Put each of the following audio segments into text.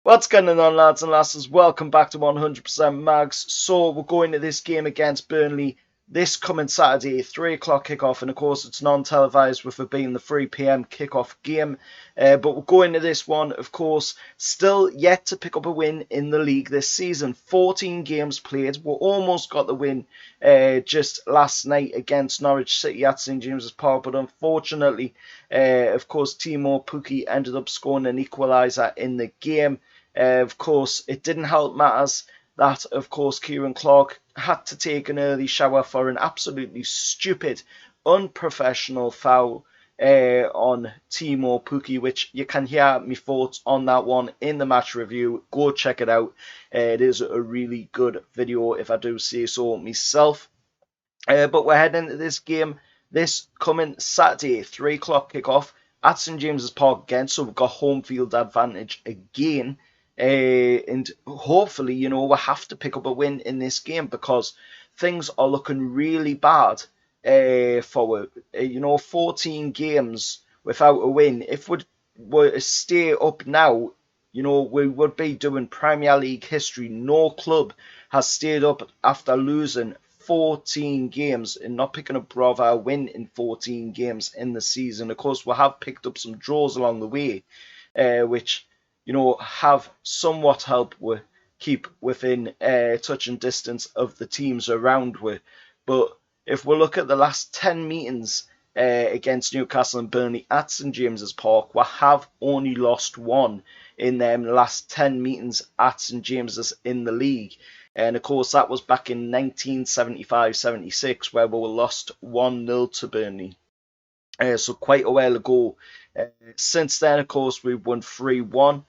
What's going on, lads and lasses? Welcome back to 100% Mags. So we're going to this game against Burnley this coming Saturday, 3 o'clock kickoff, and of course it's non-televised with it being the 3 p.m. kickoff game. But we're going to this one, of course, still yet to pick up a win in the league this season. 14 games played. We almost got the win just last night against Norwich City at St James's Park, but unfortunately, of course, Timo Pukki ended up scoring an equaliser in the game. Of course, it didn't help matters that, of course, Kieran Clark had to take an early shower for an absolutely stupid, unprofessional foul on Timo Pukki, which you can hear my thoughts on that one in the match review. Go check it out. It is a really good video, if I do say so myself. But we're heading into this game this coming Saturday, 3 o'clock kickoff at St James's Park again, so we've got home field advantage again. And hopefully, we'll have to pick up a win in this game because things are looking really bad for 14 games without a win. If we were to stay up now, we would be doing Premier League history. No club has stayed up after losing 14 games and not picking up a win in 14 games in the season. Of course, we have picked up some draws along the way, which have somewhat helped with keep within touching distance of the teams around with. But if we look at the last 10 meetings against Newcastle and Burnley at St James's Park, we have only lost one in them last 10 meetings at St James's in the league. And of course, that was back in 1975-76, where we were lost 1-0 to Burnley. So quite a while ago. Since then, of course, we've won 3-1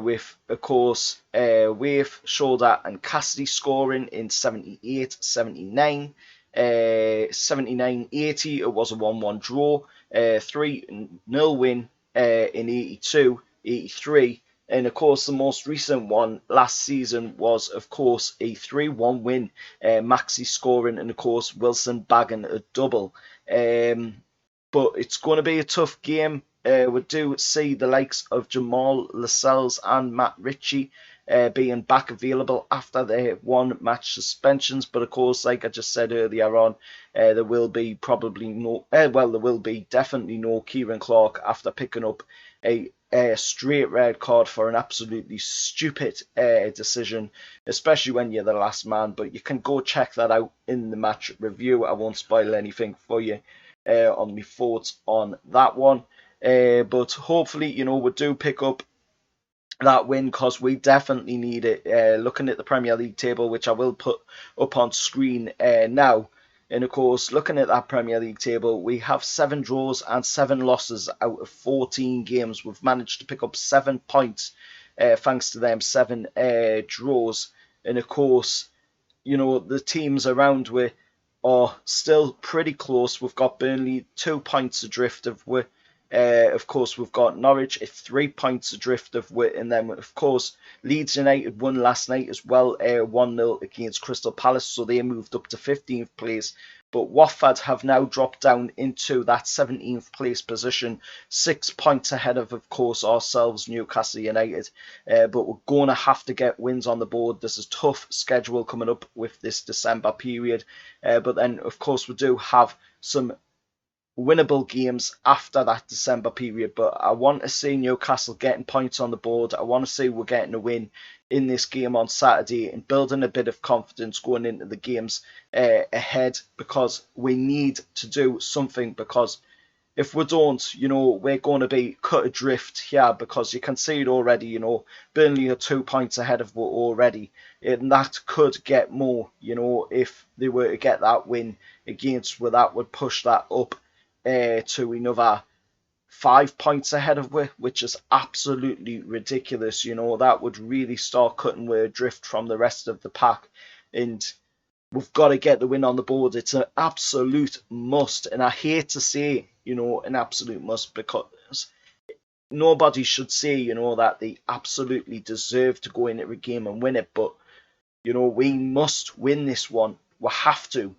with, of course, Waif, Shoulder and Cassidy scoring in 78, 79, 79, 80. It was a 1-1 draw, 3-0 win in 82, 83. And of course, the most recent one last season was, of course, a 3-1 win. Maxi scoring and, of course, Wilson bagging a double. But it's going to be a tough game. We do see the likes of Jamal Lascelles and Matt Ritchie being back available after their one-match suspensions. But of course, like I just said earlier on, there will be definitely no Kieran Clark after picking up a straight red card for an absolutely stupid decision, especially when you're the last man. But you can go check that out in the match review. I won't spoil anything for you on my thoughts on that one. But hopefully, we do pick up that win because we definitely need it. Looking at the Premier League table, which I will put up on screen now. And of course, looking at that Premier League table, we have 7 draws and 7 losses out of 14 games. We've managed to pick up 7 points thanks to them 7 draws. And of course, the teams around we are still pretty close. We've got Burnley 2 points adrift of we. Of course, we've got Norwich at 3 points adrift of Wit, and then, of course, Leeds United won last night as well, 1-0 against Crystal Palace, so they moved up to 15th place. But Watford have now dropped down into that 17th place position, 6 points ahead of course, ourselves, Newcastle United. But we're going to have to get wins on the board. There's a tough schedule coming up with this December period. But then, of course, we do have some winnable games after that December period, but I want to see Newcastle getting points on the board. I want to see we're getting a win in this game on Saturday and building a bit of confidence going into the games ahead, because we need to do something, because if we don't, we're going to be cut adrift here, because you can see it already, Burnley are 2 points ahead of us already, and that could get more, if they were to get that win against, where that would push that up to another 5 points ahead of we, which is absolutely ridiculous. That would really start cutting we adrift from the rest of the pack, and we've got to get the win on the board. It's an absolute must, and I hate to say, an absolute must, because nobody should say, that they absolutely deserve to go in every game and win it, but we must win this one. We have to.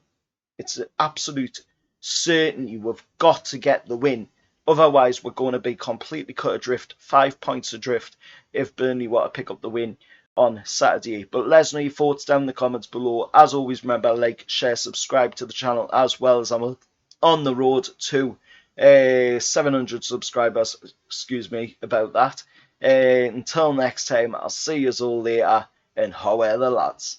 It's an absolute certainty. We've got to get the win. Otherwise, we're going to be completely cut adrift, 5 points adrift, if Burnley were to pick up the win on Saturday. But let us know your thoughts down in the comments below. As always, remember, like, share, subscribe to the channel, as well as I'm on the road to 700 subscribers. Excuse me about that. Until next time, I'll see you all later, and how are the lads?